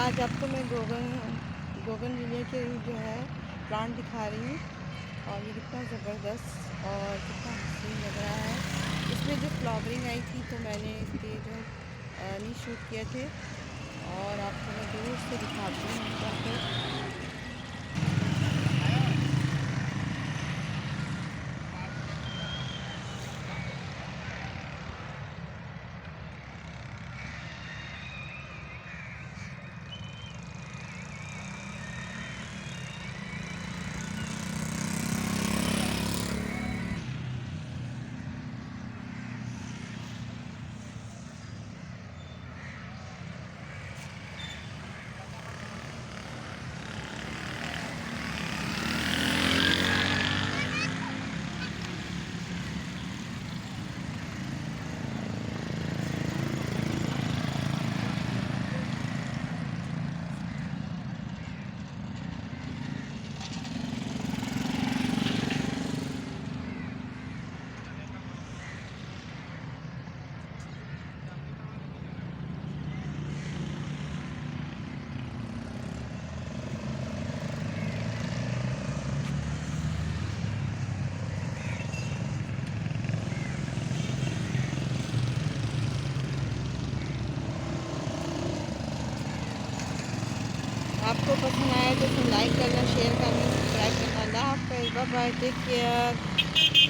आज आपको मैं गोगन विले के जो है प्लांट दिखा रही हूँ। और ये कितना ज़बरदस्त और कितना हसीन लग रहा है। इसमें जो फ्लावरिंग आई थी तो मैंने इसके जो नी शूट किए थे और आपको मैं दूर से दिखाती हूँ एक बार फिर। आपको पसंद आया तो इसे लाइक करना, शेयर करना, सब्सक्राइब करना। अल्लाह हाफ़िज़, बाय बाय, टेक केयर।